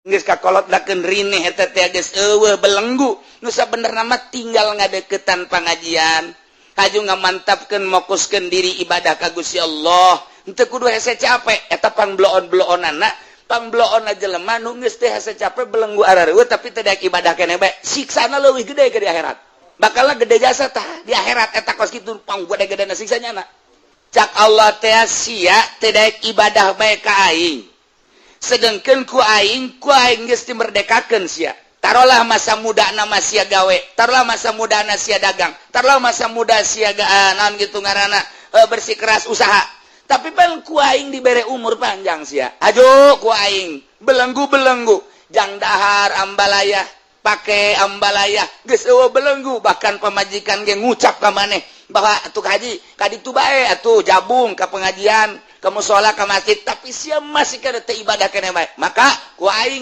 geus kakolotdakeun rineh eta teh geus eueuh belenggu nu sabener nama tinggal ngadeukeutan pangajian haju ngamantapkeun mokuskeun diri ibadah ka Gusti Allah henteu kudu hese capek eta pangbloon-bloonana pangbloon jelema nu geus teh hese capek belenggu arareueuh tapi teh daek ibadah keneh bae siksana leuwih gede ke di akhirat bakalna gede jasa tah di akhirat eta kos kitu panggede-gedena siksanya cak Allah teh sia teh daek ibadah bae ka aing sedengkeun ku aing geus dimerdekakeun sia taruhlah masa muda na sia gawe taruhlah masa muda na sia dagang taruhlah masa muda sia naon gitu ngaranna bersikeras usaha tapi pan ku aing dibere umur panjang sia aduh ku aing belenggu jang dahar ambalayah pake ambalayah geus eueuh belenggu bahkan pamajikan ge ngucap ka maneh bahwa atuh haji ka ditu bae atuh jabung ka pengajian ka mushola ka masjid tapi sia masih kada teu ibadah keneh bae maka ku aing